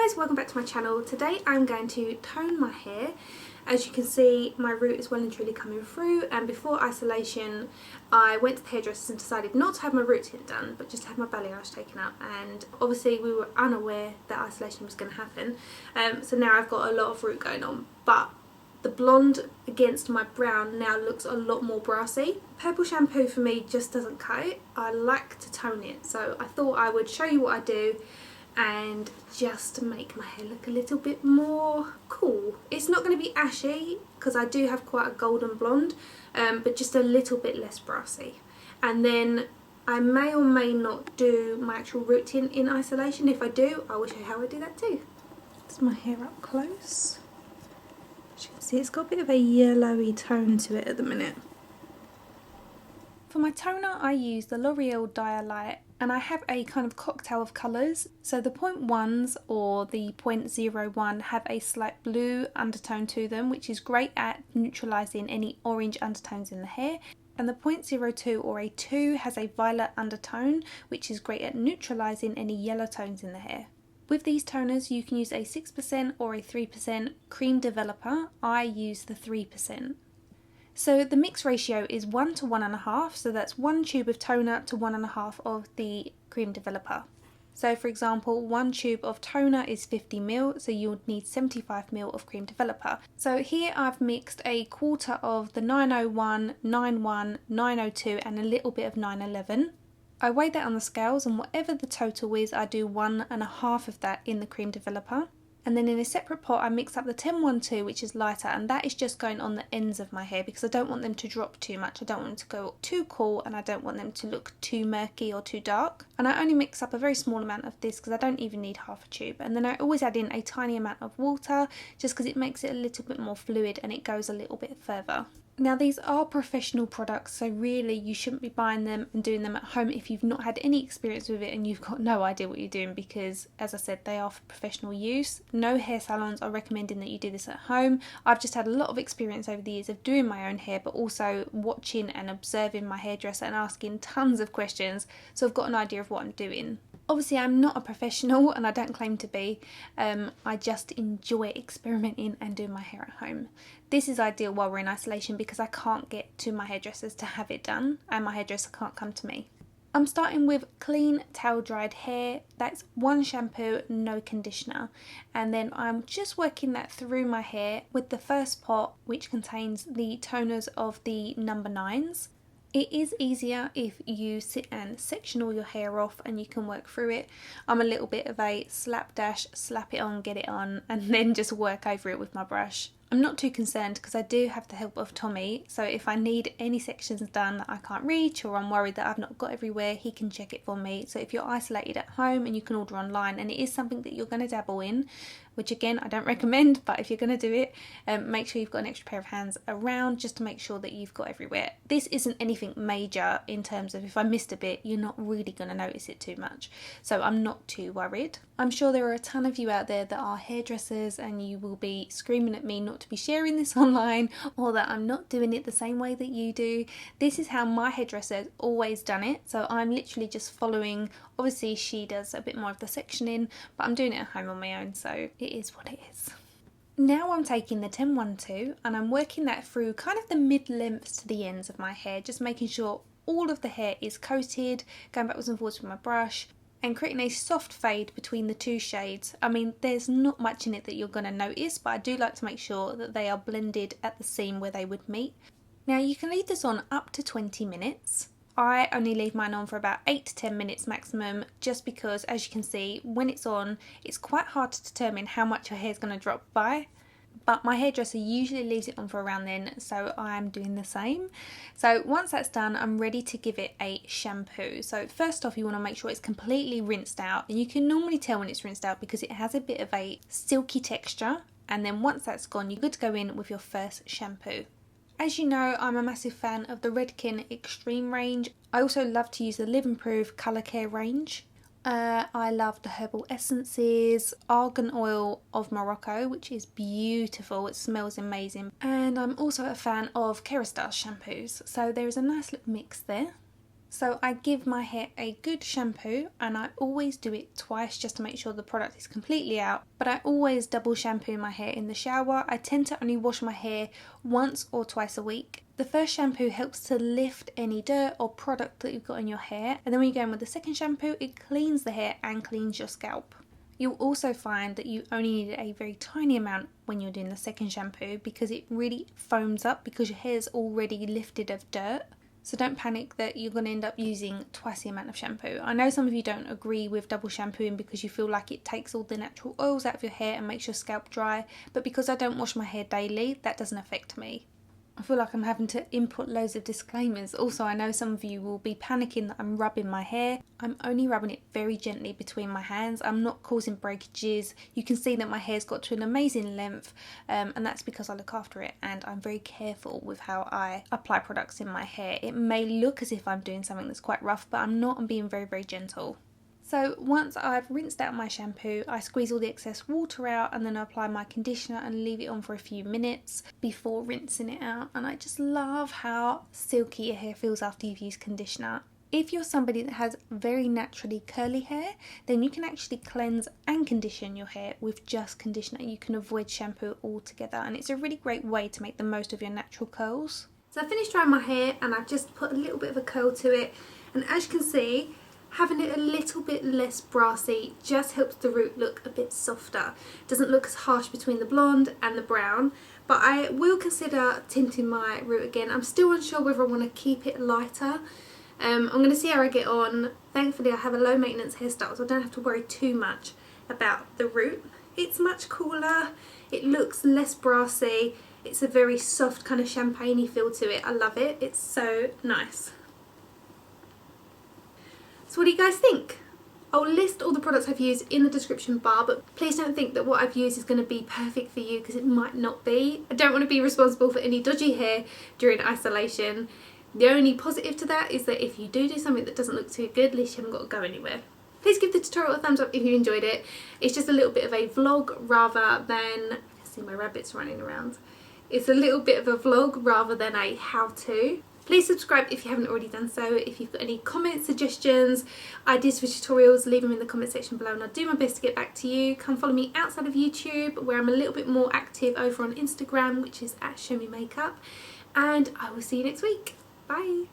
guys, welcome back to my channel. Today I'm going to tone my hair. As you can see, my root is well and truly coming through, and before isolation I went to the hairdresser and decided not to have my root tint done but just to have my balayage taken out, and obviously we were unaware that isolation was going to happen, so now I've got a lot of root going on, but the blonde against my brown now looks a lot more brassy. Purple shampoo for me just doesn't cut it. I like to tone it, so I thought I would show you what I do and just make my hair look a little bit more cool. It's not going to be ashy because I do have quite a golden blonde, but just a little bit less brassy. And then I may or may not do my actual root tint in isolation. If I do, I will show you how I do that too. That's my hair up close. As you can see, it's got a bit of a yellowy tone to it at the minute. For my toner I use the Loreal Dialight, and I have a kind of cocktail of colours. So the 0.1s or the 0.01 have a slight blue undertone to them, which is great at neutralising any orange undertones in the hair. And the 0.02 or a 2 has a violet undertone, which is great at neutralising any yellow tones in the hair. With these toners you can use a 6% or a 3% cream developer. I use the 3%. So the mix ratio is 1 to 1.5, so that's 1 tube of toner to 1.5 of the cream developer. So for example, 1 tube of toner is 50ml, so you'll need 75ml of cream developer. So here I've mixed a quarter of the 901, 91, 902 and a little bit of 911. I weigh that on the scales, and whatever the total is I do 1.5 of that in the cream developer. And then in a separate pot I mix up the 1012, which is lighter, and that is just going on the ends of my hair because I don't want them to drop too much. I don't want them to go too cool and I don't want them to look too murky or too dark. And I only mix up a very small amount of this because I don't even need half a tube. And then I always add in a tiny amount of water just because it makes it a little bit more fluid and it goes a little bit further. Now these are professional products, so really you shouldn't be buying them and doing them at home if you've not had any experience with it and you've got no idea what you're doing, because as I said, they are for professional use. No hair salons are recommending that you do this at home. I've just had a lot of experience over the years of doing my own hair, but also watching and observing my hairdresser and asking tons of questions, so I've got an idea of what I'm doing. Obviously I'm not a professional and I don't claim to be, I just enjoy experimenting and doing my hair at home. This is ideal while we're in isolation because I can't get to my hairdressers to have it done and my hairdresser can't come to me. I'm starting with clean towel dried hair. That's 1 shampoo, no conditioner, and then I'm just working that through my hair with the first pot, which contains the toners of the number 9s. It is easier if you sit and section all your hair off and you can work through it. I'm a little bit of a slapdash, slap it on, get it on, and then just work over it with my brush. I'm not too concerned because I do have the help of Tommy, so if I need any sections done that I can't reach or I'm worried that I've not got everywhere, he can check it for me. So if you're isolated at home and you can order online and it is something that you're going to dabble in, which again I don't recommend, but if you're going to do it, make sure you've got an extra pair of hands around just to make sure that you've got everywhere. This isn't anything major in terms of if I missed a bit, you're not really going to notice it too much, so I'm not too worried. I'm sure there are a ton of you out there that are hairdressers and you will be screaming at me not to be sharing this online or that I'm not doing it the same way that you do. This is how my hairdresser has always done it, so I'm literally just following. Obviously she does a bit more of the sectioning, but I'm doing it at home on my own, so it is what it is. Now I'm taking the 1012 and I'm working that through kind of the mid-lengths to the ends of my hair, just making sure all of the hair is coated, going backwards and forwards with my brush, and creating a soft fade between the two shades. I mean, there's not much in it that you're going to notice, but I do like to make sure that they are blended at the seam where they would meet. Now you can leave this on up to 20 minutes. I only leave mine on for about 8 to 10 minutes maximum, just because as you can see, when it's on, it's quite hard to determine how much your hair is going to drop by. But my hairdresser usually leaves it on for around then, so I'm doing the same. So once that's done, I'm ready to give it a shampoo. So first off, you want to make sure it's completely rinsed out, and you can normally tell when it's rinsed out because it has a bit of a silky texture, and then once that's gone, you're good to go in with your first shampoo. As you know, I'm a massive fan of the Redken Extreme range. I also love to use the Live and Prove Colour Care range. I love the herbal essences, argan oil of Morocco, which is beautiful, it smells amazing, and I'm also a fan of Kerastase shampoos, so there is a nice little mix there. So I give my hair a good shampoo, and I always do it twice just to make sure the product is completely out, but I always double shampoo my hair in the shower. I tend to only wash my hair once or twice a week. The first shampoo helps to lift any dirt or product that you've got in your hair, and then when you go in with the second shampoo, it cleans the hair and cleans your scalp. You'll also find that you only need a very tiny amount when you're doing the second shampoo because it really foams up because your hair is already lifted of dirt. So don't panic that you're going to end up using twice the amount of shampoo. I know some of you don't agree with double shampooing because you feel like it takes all the natural oils out of your hair and makes your scalp dry, but because I don't wash my hair daily, that doesn't affect me. I feel like I'm having to input loads of disclaimers. Also, I know some of you will be panicking that I'm rubbing my hair. I'm only rubbing it very gently between my hands. I'm not causing breakages. You can see that my hair's got to an amazing length, and that's because I look after it and I'm very careful with how I apply products in my hair. It may look as if I'm doing something that's quite rough, but I'm not. I'm being very, very gentle. So once I've rinsed out my shampoo, I squeeze all the excess water out and then I apply my conditioner and leave it on for a few minutes before rinsing it out. And I just love how silky your hair feels after you've used conditioner. If you're somebody that has very naturally curly hair, then you can actually cleanse and condition your hair with just conditioner. You can avoid shampoo altogether, and it's a really great way to make the most of your natural curls. So I finished drying my hair and I've just put a little bit of a curl to it, and as you can see, having it a little bit less brassy just helps the root look a bit softer. It doesn't look as harsh between the blonde and the brown, but I will consider tinting my root again. I'm still unsure whether I want to keep it lighter. I'm going to see how I get on. Thankfully I have a low maintenance hairstyle, so I don't have to worry too much about the root. It's much cooler, it looks less brassy, it's a very soft kind of champagne-y feel to it. I love it, it's so nice. So what do you guys think? I'll list all the products I've used in the description bar, but please don't think that what I've used is going to be perfect for you because it might not be. I don't want to be responsible for any dodgy hair during isolation. The only positive to that is that if you do something that doesn't look too good, at least you haven't got to go anywhere. Please give the tutorial a thumbs up if you enjoyed it. It's just a little bit of a vlog rather than... I can see my rabbits running around. It's a little bit of a vlog rather than a how-to. Please subscribe if you haven't already done so. If you've got any comments, suggestions, ideas for tutorials, leave them in the comment section below and I'll do my best to get back to you. Come follow me outside of YouTube, where I'm a little bit more active over on Instagram, which is @ShowMeMakeup. And I will see you next week. Bye!